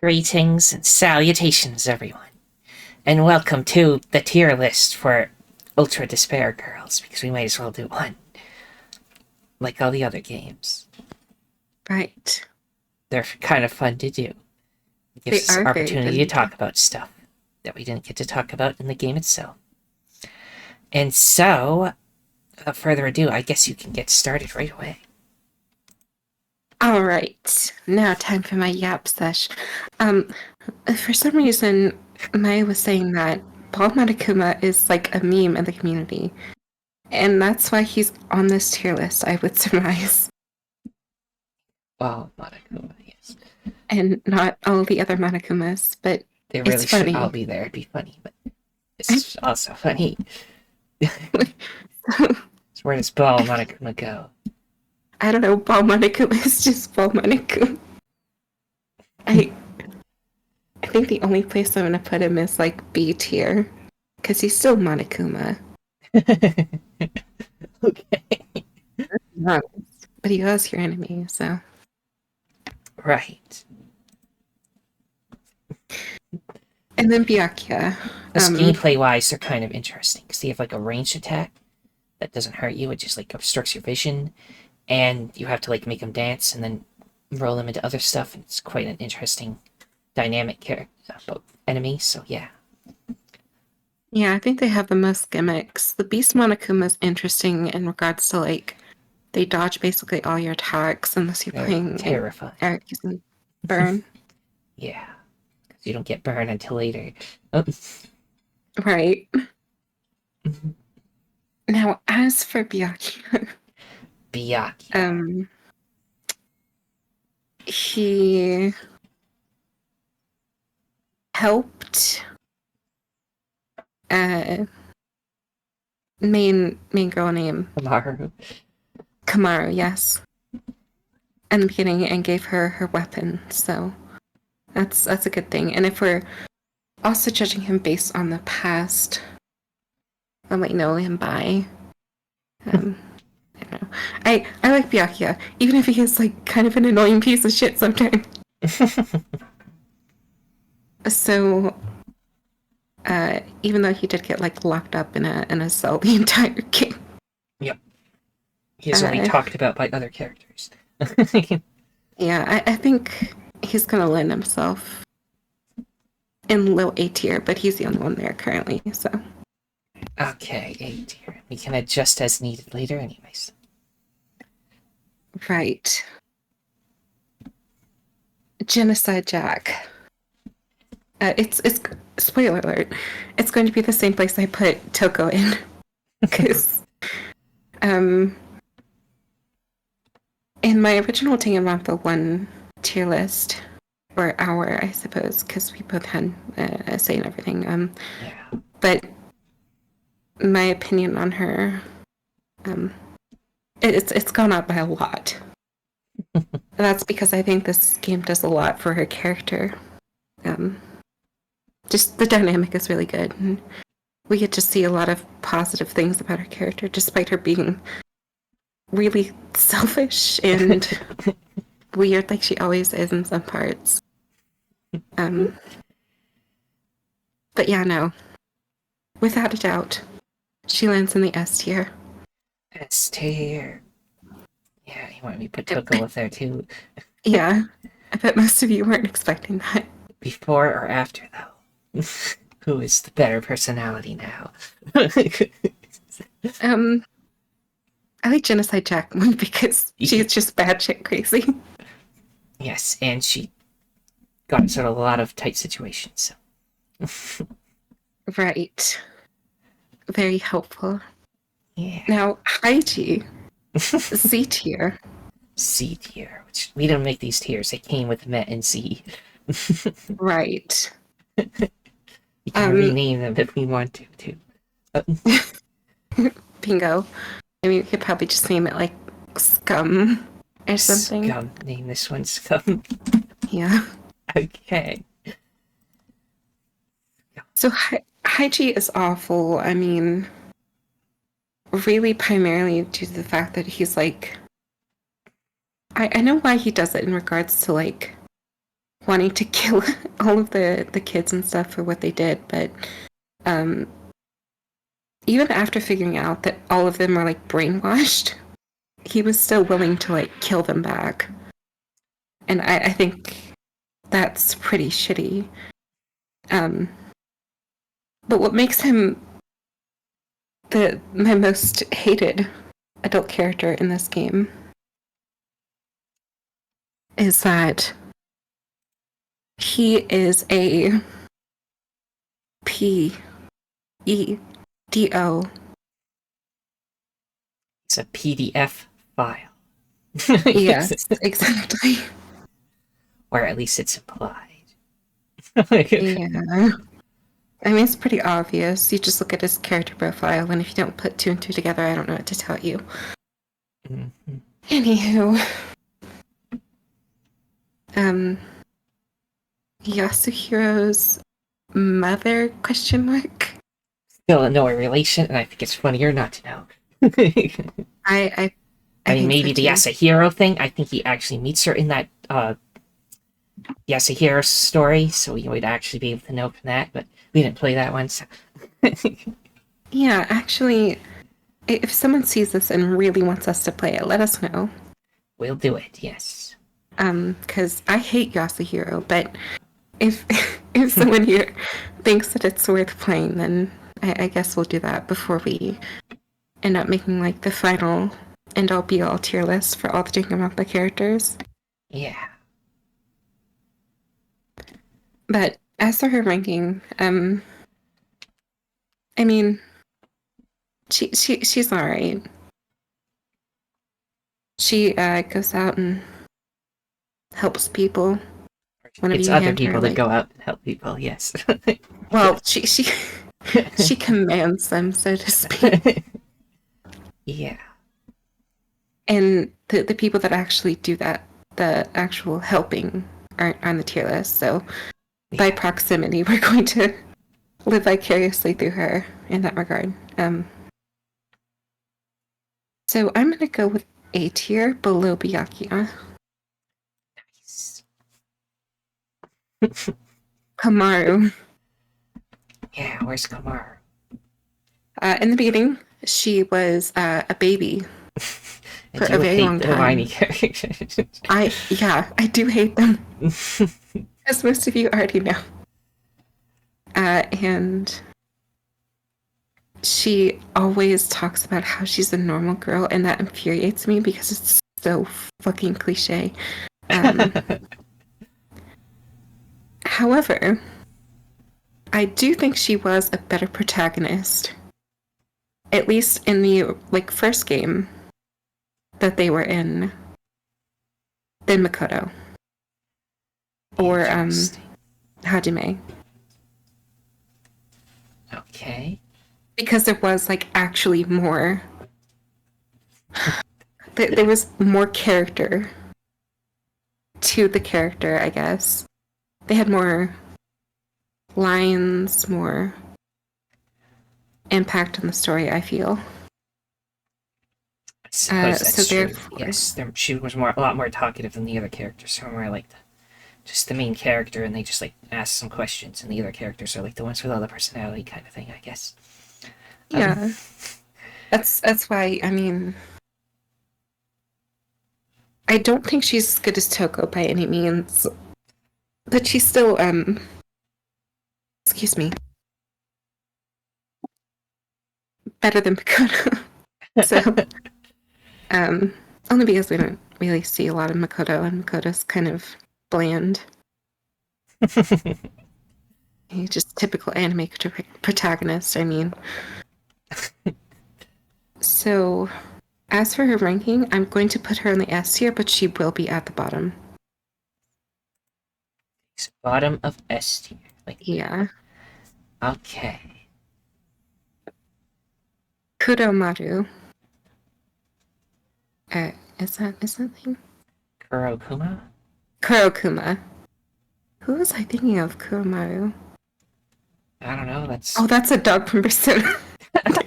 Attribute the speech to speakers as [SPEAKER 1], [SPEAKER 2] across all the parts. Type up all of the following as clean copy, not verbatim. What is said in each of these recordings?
[SPEAKER 1] Greetings and salutations, everyone, and welcome to the tier list for ultradespairgirls, because we might as well do one, like all the other games.
[SPEAKER 2] Right.
[SPEAKER 1] They're kind of fun to do. It gives us an opportunity to talk about stuff that we didn't get to talk about in the game itself. And so, without further ado, I guess you can get started right away.
[SPEAKER 2] All right. Now time for my yap sesh. For some reason, Maya was saying that Paul Monokuma is like a meme in the community. And that's why he's on this tier list, I would surmise.
[SPEAKER 1] Well, Monokuma, yes.
[SPEAKER 2] And not all the other Monokumas, but
[SPEAKER 1] they really
[SPEAKER 2] it's funny.
[SPEAKER 1] should all be there. It'd be funny, but it's also funny. So where does Paul Monokuma go?
[SPEAKER 2] I don't know, Paul Monokuma is just Paul Monokuma. I think the only place I'm gonna put him is like B tier. Because he's still Monokuma.
[SPEAKER 1] Okay.
[SPEAKER 2] But he was your enemy, so.
[SPEAKER 1] Right.
[SPEAKER 2] And then Byakuya.
[SPEAKER 1] Gameplay-wise, they're kind of interesting, because they have like a ranged attack that doesn't hurt you, it just like obstructs your vision, and you have to like make them dance and then roll them into other stuff, and it's quite an interesting dynamic enemy, so yeah.
[SPEAKER 2] Yeah, I think they have the most gimmicks. The Beast Monokuma is interesting in regards to like they dodge basically all your attacks unless you're playing
[SPEAKER 1] terrifying.
[SPEAKER 2] Eric using burn.
[SPEAKER 1] Yeah. Because you don't get burn until later. Oh.
[SPEAKER 2] Right. Now as for Byakuya. He helped main girl name Kamaru, yes, in the beginning, and gave her weapon, so that's a good thing. And if we're also judging him based on the past, I might know him by I don't know. I like Byakuya, even if he is like kind of an annoying piece of shit sometimes. So even though he did get like locked up in a cell the entire game.
[SPEAKER 1] Yep. He's only talked about by other characters.
[SPEAKER 2] Yeah, I think he's gonna land himself in low A tier, but he's the only one there currently, so.
[SPEAKER 1] Okay, A tier. We can adjust as needed later anyways.
[SPEAKER 2] Right. Genocide Jack. It's spoiler alert. It's going to be the same place I put Toko in, because in my original Danganronpa 1 tier list, or our, I suppose, because we both had a say in everything.
[SPEAKER 1] Yeah.
[SPEAKER 2] But my opinion on her, it's gone up by a lot. That's because I think this game does a lot for her character. Just the dynamic is really good, and we get to see a lot of positive things about her character, despite her being really selfish and weird, like she always is in some parts. But yeah, no, without a doubt, she lands in the S tier.
[SPEAKER 1] S tier. Yeah, you want me to put Toko up there too?
[SPEAKER 2] Yeah, I bet most of you weren't expecting that.
[SPEAKER 1] Before or after, though? Who is the better personality now?
[SPEAKER 2] I like Genocide Jack more because she's just batshit crazy.
[SPEAKER 1] Yes, and she got into a lot of tight situations. So.
[SPEAKER 2] Right. Very helpful.
[SPEAKER 1] Yeah.
[SPEAKER 2] Now, Haiji, C tier.
[SPEAKER 1] C tier. Which we didn't make these tiers. They came with Met and C.
[SPEAKER 2] Right.
[SPEAKER 1] We can rename them if we want to, too.
[SPEAKER 2] Bingo. I mean, we could probably just name it like Scum or something.
[SPEAKER 1] Scum. Name this one Scum.
[SPEAKER 2] Yeah.
[SPEAKER 1] Okay.
[SPEAKER 2] So Haiji is awful. I mean, really primarily due to the fact that he's like... I know why he does it in regards to like wanting to kill all of the kids and stuff for what they did, but even after figuring out that all of them are like brainwashed, he was still willing to like kill them back. And I think that's pretty shitty. But what makes him my most hated adult character in this game is that he is a PEDO.
[SPEAKER 1] It's a PDF file.
[SPEAKER 2] Yes, exactly.
[SPEAKER 1] Or at least it's implied.
[SPEAKER 2] Yeah. I mean, it's pretty obvious. You just look at his character profile, and if you don't put two and two together, I don't know what to tell you.
[SPEAKER 1] Mm-hmm.
[SPEAKER 2] Anywho, Yasuhiro's mother, question mark?
[SPEAKER 1] Still no relation, and I think it's funnier not to know.
[SPEAKER 2] I
[SPEAKER 1] I mean,
[SPEAKER 2] think
[SPEAKER 1] maybe
[SPEAKER 2] so
[SPEAKER 1] the
[SPEAKER 2] too.
[SPEAKER 1] Yasuhiro thing, I think he actually meets her in that Yasuhiro story, so we would actually be able to know from that, but we didn't play that one, so.
[SPEAKER 2] Yeah, actually, if someone sees this and really wants us to play it, let us know.
[SPEAKER 1] We'll do it, yes.
[SPEAKER 2] Because I hate Yasuhiro, but if if someone here thinks that it's worth playing, then I guess we'll do that before we end up making like the final end-all be-all tier list for all the Danganronpa characters.
[SPEAKER 1] Yeah.
[SPEAKER 2] But as for her ranking, I mean, she's all right. She goes out and helps people. Whenever
[SPEAKER 1] It's
[SPEAKER 2] you
[SPEAKER 1] other
[SPEAKER 2] hand her,
[SPEAKER 1] people that
[SPEAKER 2] like,
[SPEAKER 1] go out and help people, yes.
[SPEAKER 2] well, she commands them, so to speak.
[SPEAKER 1] Yeah.
[SPEAKER 2] And the people that actually do that, the actual helping, aren't on the tier list. So by
[SPEAKER 1] Yeah.
[SPEAKER 2] proximity, we're going to live vicariously through her in that regard. So I'm going to go with A tier below Byakuya.
[SPEAKER 1] Nice.
[SPEAKER 2] Kamaru.
[SPEAKER 1] Yeah, where's Kamaru?
[SPEAKER 2] In the beginning, she was a baby
[SPEAKER 1] And
[SPEAKER 2] for
[SPEAKER 1] you
[SPEAKER 2] a very long
[SPEAKER 1] hate the
[SPEAKER 2] time.
[SPEAKER 1] whiny characters.
[SPEAKER 2] I do hate them, as most of you already know. And she always talks about how she's a normal girl, and that infuriates me because it's so fucking cliche. However, I do think she was a better protagonist, at least in the like first game that they were in, than Makoto or
[SPEAKER 1] Interesting.
[SPEAKER 2] Hajime,
[SPEAKER 1] Okay.
[SPEAKER 2] because there was like actually more. There was more character to the character, I guess. They had more lines, more impact on the story, I feel.
[SPEAKER 1] I suppose
[SPEAKER 2] So
[SPEAKER 1] that's true.
[SPEAKER 2] therefore,
[SPEAKER 1] Yes, she was a lot more talkative than the other characters. Who were like just the main character, and they just like ask some questions, and the other characters are like the ones with all the personality kind of thing, I guess.
[SPEAKER 2] yeah, that's why. I mean, I don't think she's as good as Toko by any means, but she's still excuse me, better than Makoto. So only because we don't really see a lot of Makoto, and Makoto's kind of bland. He's just typical anime protagonist, I mean. So, as for her ranking, I'm going to put her in the S tier, but she will be at the bottom.
[SPEAKER 1] Bottom of S tier. Like,
[SPEAKER 2] Yeah.
[SPEAKER 1] okay.
[SPEAKER 2] Kuromaru. Is that thing?
[SPEAKER 1] Kurokuma?
[SPEAKER 2] Kurokuma. Who was I thinking of? Kuromaru.
[SPEAKER 1] I don't know, that's...
[SPEAKER 2] Oh, that's a dog from Persona.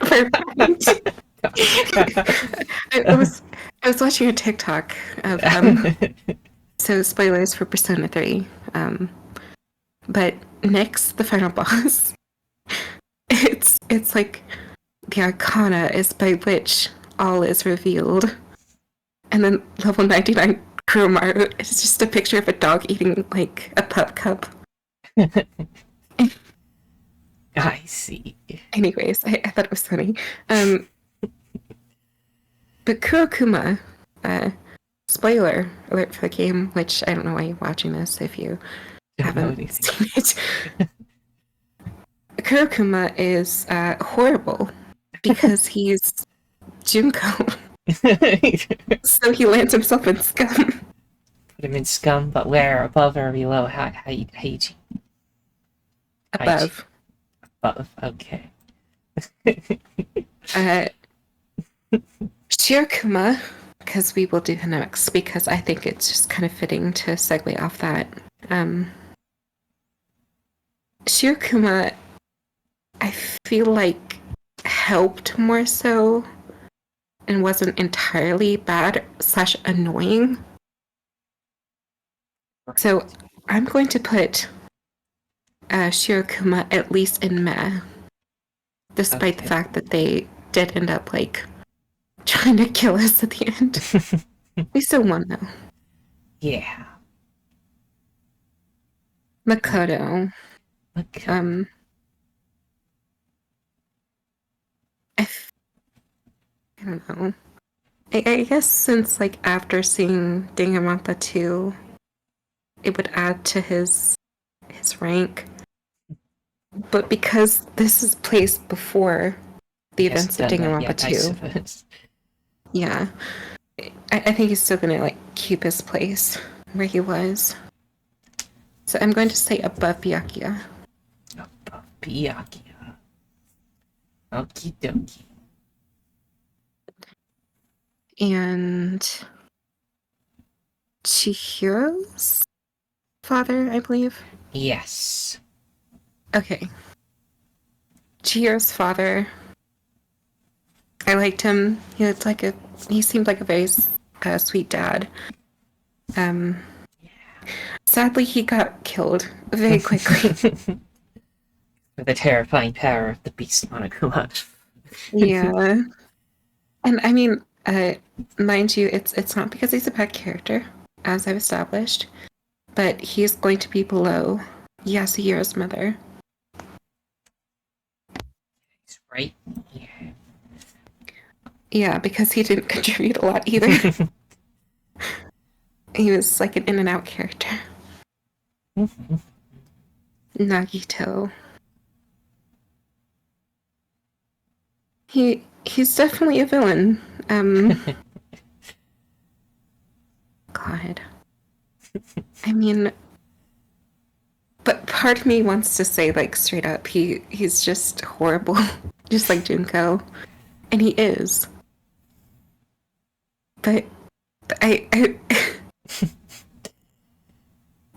[SPEAKER 2] Never mind. I was watching a TikTok of So spoilers for Persona 3. But next, the final boss, it's like the arcana is by which all is revealed. And then level 99 Kuromaru is just a picture of a dog eating like a pup cup.
[SPEAKER 1] I see.
[SPEAKER 2] Anyways, I thought it was funny. But Kurokuma, spoiler alert for the game, which I don't know why you're watching this if you
[SPEAKER 1] Don't know
[SPEAKER 2] haven't
[SPEAKER 1] anything.
[SPEAKER 2] seen it. Kurokuma is horrible because he's Junko. So he lands himself in scum.
[SPEAKER 1] Put him in scum, but where? Above or below? Heiji?
[SPEAKER 2] Above.
[SPEAKER 1] Above, okay.
[SPEAKER 2] Shirokuma, because we will do him next, because I think it's just kind of fitting to segue off that. Shirokuma, I feel like helped more so and wasn't entirely bad / annoying. So I'm going to put Shirokuma at least in meh, despite the fact that they did end up like trying to kill us at the end. We still won though.
[SPEAKER 1] Yeah.
[SPEAKER 2] Makoto.
[SPEAKER 1] Okay.
[SPEAKER 2] I don't know. I guess since like after seeing Danganronpa 2, it would add to his rank. But because this is placed before the events of Danganronpa 2, yeah, I think he's still gonna like keep his place where he was. So I'm going to say above Byakuya.
[SPEAKER 1] Above Byakuya. Okie dokie.
[SPEAKER 2] And Chihiro's father, I believe.
[SPEAKER 1] Yes.
[SPEAKER 2] Okay. Chihiro's father. I liked him. He seemed like a very sweet dad. Sadly, he got killed very quickly.
[SPEAKER 1] For the terrifying power of the beast Monokuma.
[SPEAKER 2] Yeah. And I mean, mind you, it's not because he's a bad character, as I've established, but he's going to be below Yasuhiro's mother.
[SPEAKER 1] He's right. Yeah.
[SPEAKER 2] Yeah, because he didn't contribute a lot either. He was like an in and out character. Nagito. He's definitely a villain. God. I mean, but part of me wants to say like straight up, he's just horrible, just like Junko, and he is. But I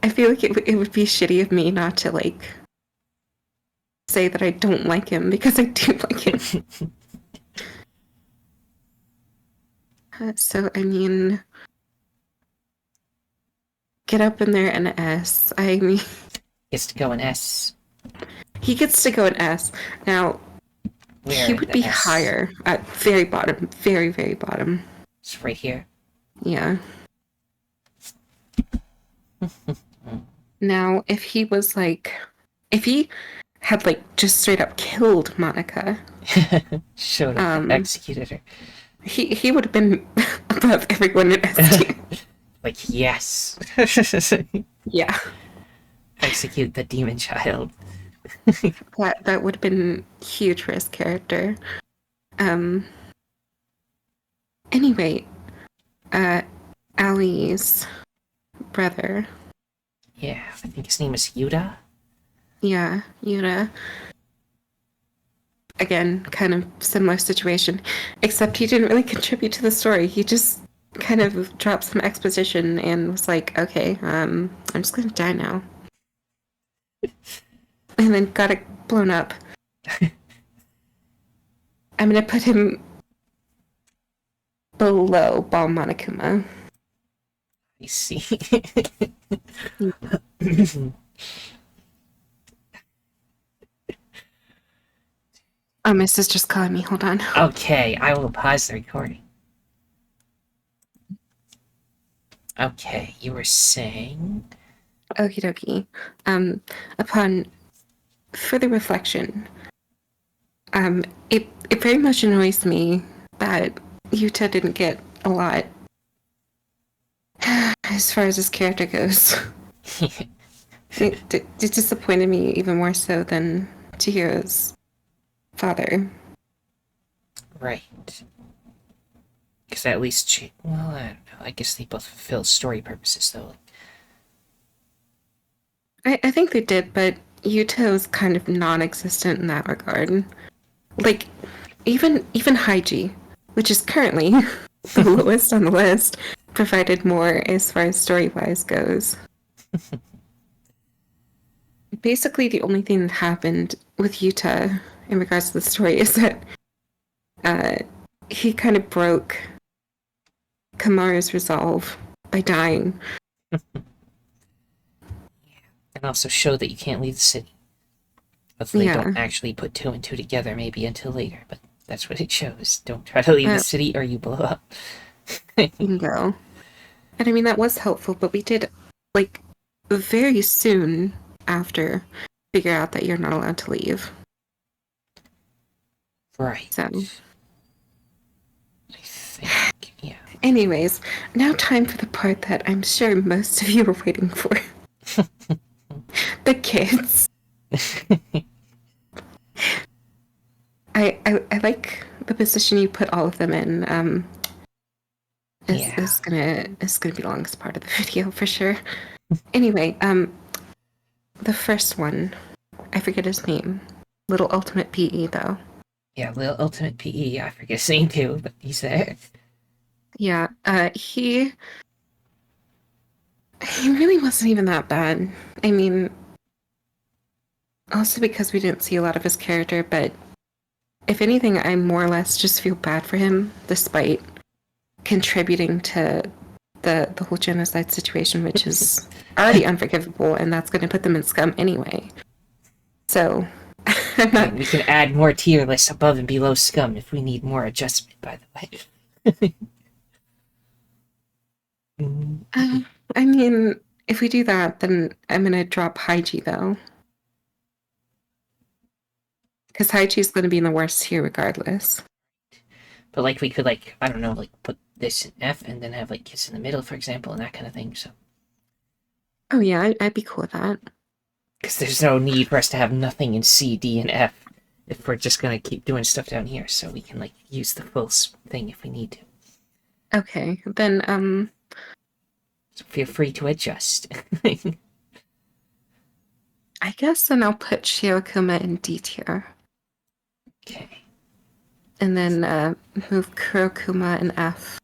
[SPEAKER 2] I feel like it would be shitty of me not to like say that I don't like him because I do like him. So I mean, get up in there an S. I mean,
[SPEAKER 1] Gets to go in S.
[SPEAKER 2] he gets to go an S. Now,
[SPEAKER 1] Where
[SPEAKER 2] he would be higher at very bottom, very, very bottom.
[SPEAKER 1] It's right here.
[SPEAKER 2] Yeah. Now, if he had like just straight up killed Monica,
[SPEAKER 1] showed up and executed her.
[SPEAKER 2] He would have been above everyone in ST.
[SPEAKER 1] Like, yes.
[SPEAKER 2] Yeah.
[SPEAKER 1] Execute the demon child.
[SPEAKER 2] That would have been huge for his character. Anyway, Ali's brother.
[SPEAKER 1] Yeah, I think his name is Yuta.
[SPEAKER 2] Yeah, Yuta. Again, kind of similar situation, except he didn't really contribute to the story. He just kind of dropped some exposition and was like, okay, I'm just gonna die now. And then got it blown up. I'm gonna put him below Ball Monokuma.
[SPEAKER 1] I see.
[SPEAKER 2] Oh, my sister's calling me. Hold on.
[SPEAKER 1] Okay, I will pause the recording. Okay, you were saying.
[SPEAKER 2] Okie dokie. Upon further reflection, it very much annoys me that Yuta didn't get a lot as far as his character goes. It disappointed me even more so than Chihiro's father.
[SPEAKER 1] Right. Because at least, well, I don't know. I guess they both fulfill story purposes, though.
[SPEAKER 2] I think they did, but Yuta was kind of non-existent in that regard. Like, even Haiji, which is currently the lowest on the list, provided more as far as story-wise goes. Basically, the only thing that happened with Yuta in regards to the story is that he kind of broke Kamaru's resolve by dying.
[SPEAKER 1] And also show that you can't leave the city. Hopefully, they
[SPEAKER 2] Yeah.
[SPEAKER 1] don't actually put two and two together, maybe until later, but that's what it shows. Don't try to leave the city or you blow up.
[SPEAKER 2] Bingo. And I mean, that was helpful, but we did, like, very soon after figure out that you're not allowed to leave.
[SPEAKER 1] Right.
[SPEAKER 2] So,
[SPEAKER 1] I think, yeah.
[SPEAKER 2] anyways, now time for the part that I'm sure most of you are waiting for. The kids. I like the position you put all of them in. Is gonna be the longest part of the video for sure. Anyway, the first one, I forget his name. Little Ultimate PE though.
[SPEAKER 1] Yeah, Little Ultimate PE, I forget his name too, but he's there.
[SPEAKER 2] Yeah, he really wasn't even that bad. I mean, also because we didn't see a lot of his character, but if anything, I more or less just feel bad for him, despite contributing to the whole genocide situation, which is already unforgivable, and that's going to put them in scum anyway. So, I'm not...
[SPEAKER 1] We can add more tier lists above and below scum if we need more adjustment, by the way.
[SPEAKER 2] I mean, if we do that, then I'm going to drop Haiji, though. Because Haiji is going to be in the worst tier regardless.
[SPEAKER 1] But, like, we could, like, I don't know, like, put this in F and then have, like, Kiss in the middle, for example, and that kind of thing, so.
[SPEAKER 2] Oh, yeah, I'd be cool with that.
[SPEAKER 1] Because there's no need for us to have nothing in C, D, and F if we're just going to keep doing stuff down here, so we can, like, use the full thing if we need to.
[SPEAKER 2] Okay, then,
[SPEAKER 1] So feel free to adjust.
[SPEAKER 2] I guess then I'll put Shiokuma in D tier.
[SPEAKER 1] Okay.
[SPEAKER 2] And then move Kurokuma in F.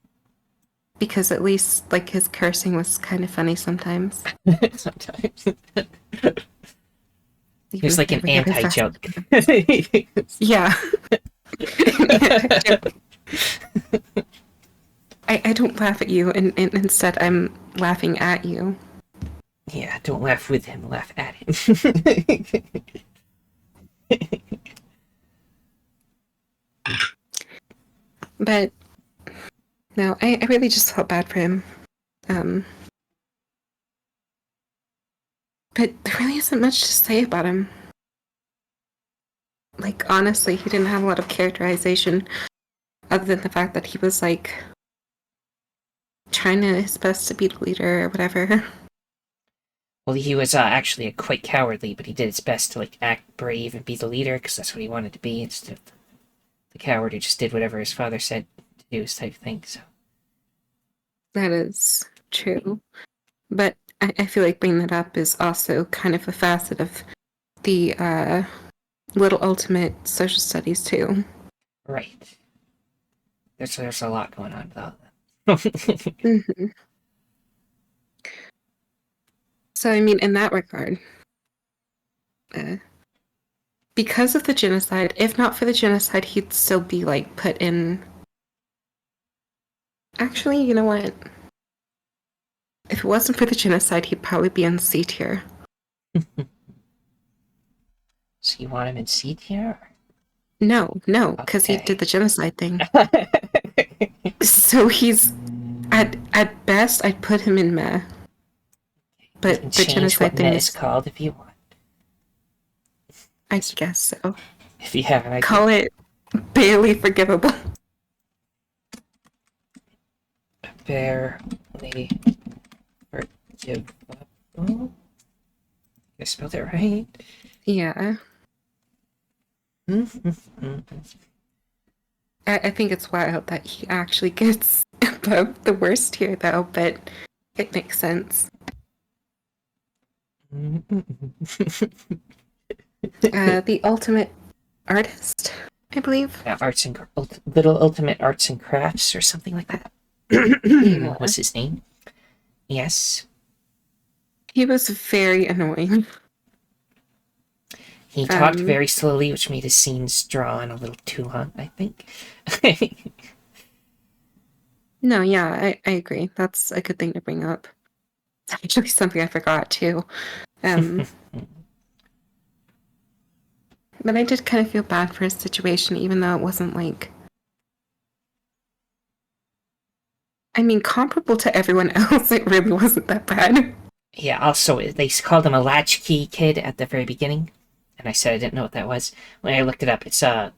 [SPEAKER 2] Because at least, like, his cursing was kind of funny sometimes.
[SPEAKER 1] Sometimes. It's like an anti-joke.
[SPEAKER 2] Yeah. I don't laugh at you, and instead I'm laughing at you.
[SPEAKER 1] Yeah, don't laugh with him, laugh at him.
[SPEAKER 2] But no, I really just felt bad for him. But there really isn't much to say about him. Like, honestly, he didn't have a lot of characterization other than the fact that he was, like, trying his best to be the leader or whatever.
[SPEAKER 1] Well, he was actually quite cowardly, but he did his best to, like, act brave and be the leader, because that's what he wanted to be, instead of the coward who just did whatever his father said to do, type thing, so.
[SPEAKER 2] That is true. But I feel like bringing that up is also kind of a facet of the Little Ultimate social studies, too.
[SPEAKER 1] Right. There's a lot going on with all of that.
[SPEAKER 2] Mm-hmm. So, I mean, in that regard, because of the genocide, if not for the genocide, he'd still be, like, put in... Actually, you know what? If it wasn't for the genocide, he'd probably be in C tier.
[SPEAKER 1] So you want him in C tier?
[SPEAKER 2] No, because he did the genocide thing.
[SPEAKER 1] Okay.
[SPEAKER 2] So he's at best I'd put him in meh.
[SPEAKER 1] You
[SPEAKER 2] But
[SPEAKER 1] can
[SPEAKER 2] the
[SPEAKER 1] change what
[SPEAKER 2] genocide thing
[SPEAKER 1] meh is
[SPEAKER 2] is,
[SPEAKER 1] called if you want.
[SPEAKER 2] I guess so.
[SPEAKER 1] If you have an idea.
[SPEAKER 2] Call it barely forgivable.
[SPEAKER 1] Barely forgivable. I spelled it right.
[SPEAKER 2] Yeah. I think it's wild that he actually gets above the worst tier, though, but it makes sense. The ultimate artist, I believe.
[SPEAKER 1] Yeah, Little Ultimate Arts and Crafts or something like that.
[SPEAKER 2] Yeah.
[SPEAKER 1] Was his name? Yes.
[SPEAKER 2] He was very annoying.
[SPEAKER 1] He talked very slowly, which made his scenes draw on a little too long, I think.
[SPEAKER 2] No, yeah, I agree. That's a good thing to bring up. It's actually something I forgot too. But I did kind of feel bad for his situation, even though it wasn't like. I mean, comparable to everyone else, it really wasn't that bad.
[SPEAKER 1] Yeah, also, they called him a latchkey kid at the very beginning, and I said I didn't know what that was. When I looked it up, it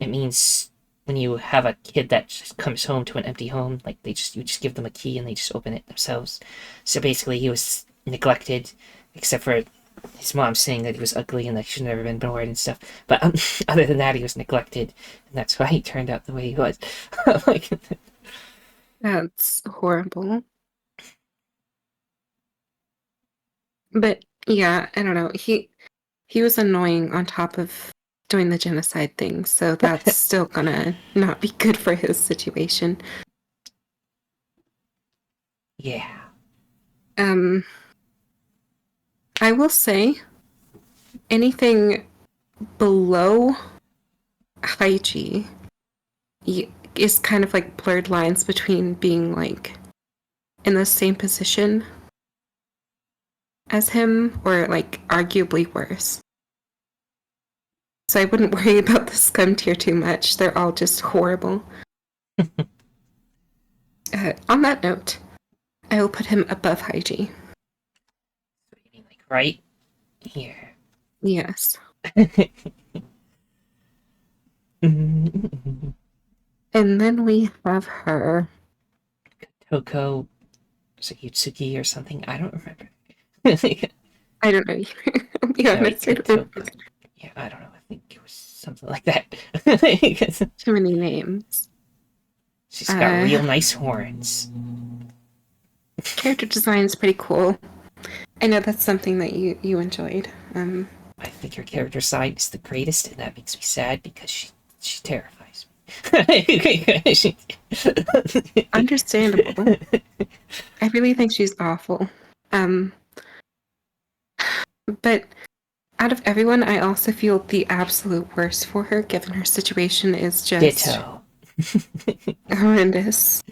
[SPEAKER 1] means when you have a kid that just comes home to an empty home, like you just give them a key and they just open it themselves. So basically, he was neglected, except for his mom saying that he was ugly and that he should never been born and stuff. But other than that, he was neglected, and that's why he turned out the way he was. Like,
[SPEAKER 2] That's horrible. But yeah, I don't know. He was annoying on top of doing the genocide thing, so that's still gonna not be good for his situation.
[SPEAKER 1] yeah.
[SPEAKER 2] I will say anything below Haiji is kind of like blurred lines between being like in the same position as him or like arguably worse. So I wouldn't worry about the scum tier too much. They're all just horrible. On that note, I will put him above Haiji.
[SPEAKER 1] So you mean like right here?
[SPEAKER 2] Yes. And then we have her.
[SPEAKER 1] Toko, was it Yutsuki or something? I don't remember.
[SPEAKER 2] I don't know either. I'll be
[SPEAKER 1] No, wait,
[SPEAKER 2] honest. I don't know.
[SPEAKER 1] yeah, I don't know. I think it was something like that.
[SPEAKER 2] Too many names.
[SPEAKER 1] She's got real nice horns.
[SPEAKER 2] Character design is pretty cool. I know that's something that you enjoyed.
[SPEAKER 1] I think her character design is the greatest, and that makes me sad because she terrifies me.
[SPEAKER 2] Understandable. I really think she's awful. But out of everyone, I also feel the absolute worst for her, given her situation is just
[SPEAKER 1] Ditto.
[SPEAKER 2] horrendous.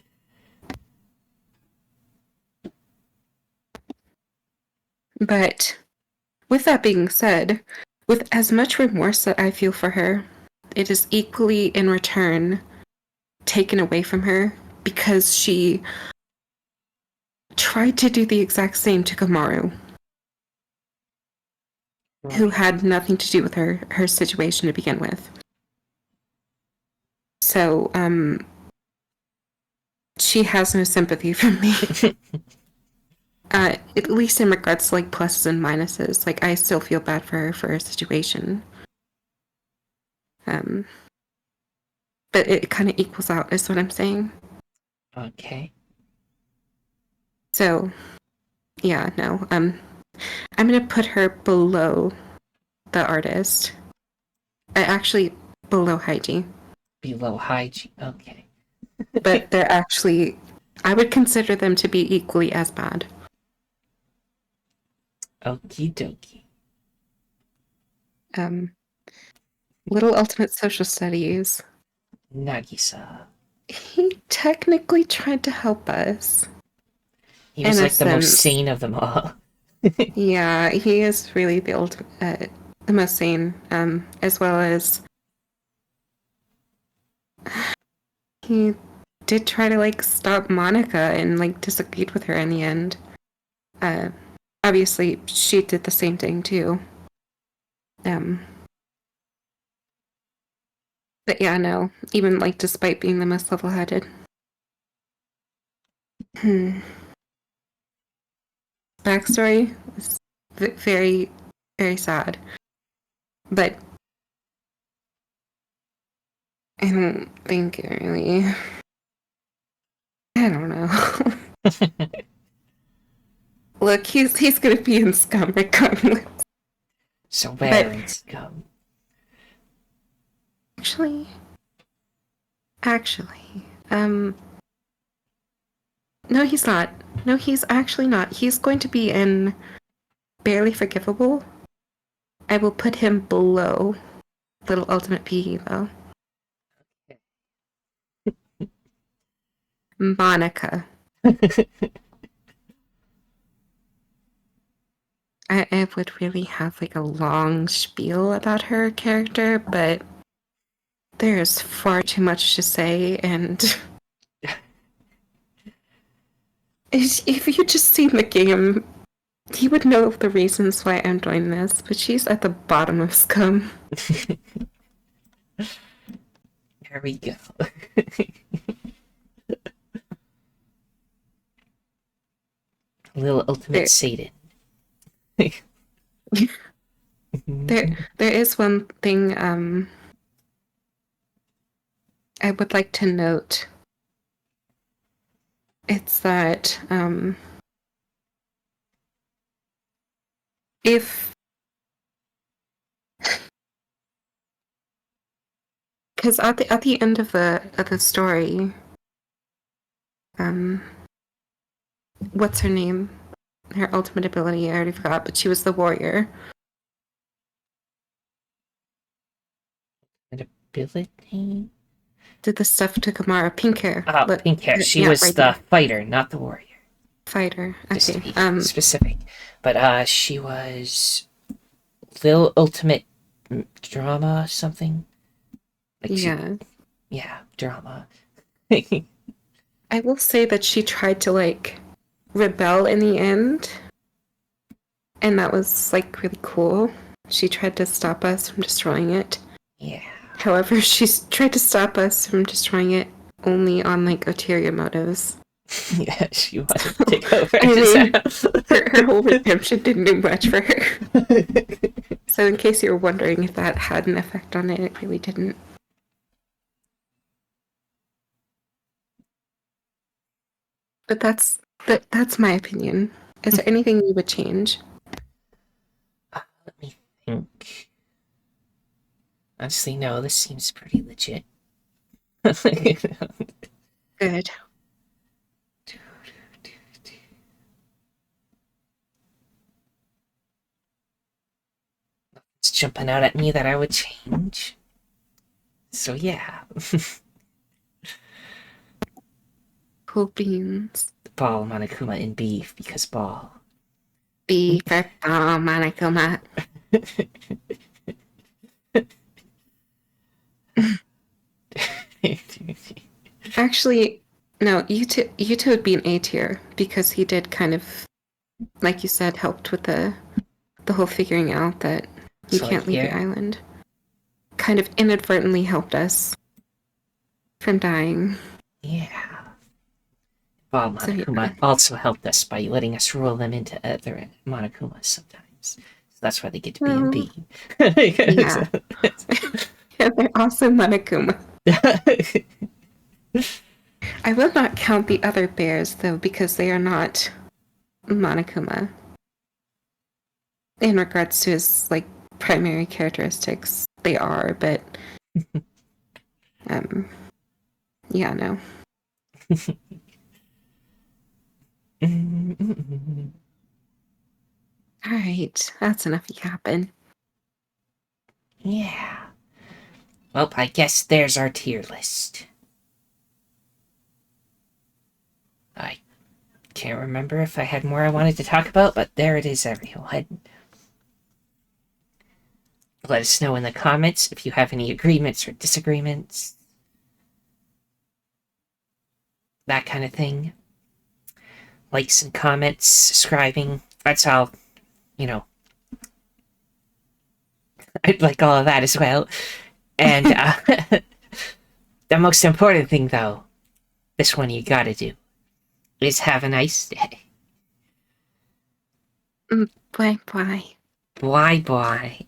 [SPEAKER 2] But with that being said, with as much remorse that I feel for her, it is equally in return taken away from her because she tried to do the exact same to Kamaru, who had nothing to do with her situation to begin with. So, she has no sympathy from me. At least in regards to like pluses and minuses. Like I still feel bad for her for her situation. But it kind of equals out, is what I'm saying.
[SPEAKER 1] Okay.
[SPEAKER 2] So, yeah, no. I'm gonna put her below the artist. Actually, below Haiji.
[SPEAKER 1] Below hygiene. Okay.
[SPEAKER 2] But they're actually, I would consider them to be equally as bad.
[SPEAKER 1] Okie dokie.
[SPEAKER 2] Little Ultimate Social Studies.
[SPEAKER 1] Nagisa.
[SPEAKER 2] He technically tried to help us.
[SPEAKER 1] He
[SPEAKER 2] in
[SPEAKER 1] was
[SPEAKER 2] a
[SPEAKER 1] like the most
[SPEAKER 2] sense.
[SPEAKER 1] sane of them all.
[SPEAKER 2] Yeah, he is really the most sane, as well as he did try to like stop Monica and like disagreed with her in the end. Uh, Obviously, she did the same thing too. Um, but yeah, no, even like despite being the most level-headed. Backstory is very, very sad, but I don't think it really. I don't know. Look, he's gonna be in Scum regardless.
[SPEAKER 1] So
[SPEAKER 2] But
[SPEAKER 1] Baron's come.
[SPEAKER 2] actually, actually, no, he's not. No, he's actually not. He's going to be in Barely Forgivable. I will put him below Little Ultimate PE though. Monica. I would really have like a long spiel about her character, but there's far too much to say, and if you just seen the game, he would know the reasons why I'm doing this, but she's at the bottom of Scum.
[SPEAKER 1] There we go. Little ultimate
[SPEAKER 2] There,
[SPEAKER 1] Satan.
[SPEAKER 2] there is one thing I would like to note. It's that if because at the end of the story, um, what's her name? Her ultimate ability, I already forgot, but she was the warrior.
[SPEAKER 1] Ability?
[SPEAKER 2] Did the stuff to Kamara, pink hair.
[SPEAKER 1] Oh,
[SPEAKER 2] Look,
[SPEAKER 1] pink hair. She
[SPEAKER 2] yeah,
[SPEAKER 1] was
[SPEAKER 2] right
[SPEAKER 1] the
[SPEAKER 2] there.
[SPEAKER 1] fighter, not the warrior.
[SPEAKER 2] Fighter.
[SPEAKER 1] Just to
[SPEAKER 2] Okay.
[SPEAKER 1] be specific. But she was Little Ultimate Drama something. Like she,
[SPEAKER 2] Yeah.
[SPEAKER 1] yeah, drama.
[SPEAKER 2] I will say that she tried to like rebel in the end, and that was like really cool. She tried to stop us from destroying it.
[SPEAKER 1] Yeah.
[SPEAKER 2] However, she's tried to stop us from destroying it only on like ulterior motives.
[SPEAKER 1] Yeah, she wanted to take over
[SPEAKER 2] I
[SPEAKER 1] his
[SPEAKER 2] mean,
[SPEAKER 1] house.
[SPEAKER 2] her whole redemption didn't do much for her. So, in case you were wondering if that had an effect on it, it really didn't. But that's my opinion. Is there anything you would change?
[SPEAKER 1] Let me think. Honestly, no, this seems pretty legit.
[SPEAKER 2] Good.
[SPEAKER 1] It's jumping out at me that I would change. So yeah.
[SPEAKER 2] Cool beans.
[SPEAKER 1] Ball, Monokuma, and beef, because ball.
[SPEAKER 2] B for Monokuma. Actually, no, you two would be an A tier because he did kind of, like you said, helped with the whole figuring out that you
[SPEAKER 1] So like
[SPEAKER 2] can't leave the
[SPEAKER 1] here,
[SPEAKER 2] island. Kind of inadvertently helped us from dying.
[SPEAKER 1] yeah. Ball
[SPEAKER 2] So
[SPEAKER 1] Monokuma
[SPEAKER 2] yeah.
[SPEAKER 1] also helped us by letting us roll them into other Monokumas sometimes. So that's why they get to be in
[SPEAKER 2] Well,
[SPEAKER 1] B.
[SPEAKER 2] yeah. Yeah, they're also Monokuma. I will not count the other bears though because they are not Monokuma in regards to his like primary characteristics. They are, but um, yeah, no. All right, that's enough yapping.
[SPEAKER 1] Yeah. Well, I guess there's our tier list. I can't remember if I had more I wanted to talk about, but there it is, everyone. Let us know in the comments if you have any agreements or disagreements. That kind of thing. Likes and comments, subscribing. That's all, you know. I'd like all of that as well. And the most important thing, though, this one you gotta do, is have a nice day.
[SPEAKER 2] Bye bye.
[SPEAKER 1] Bye bye.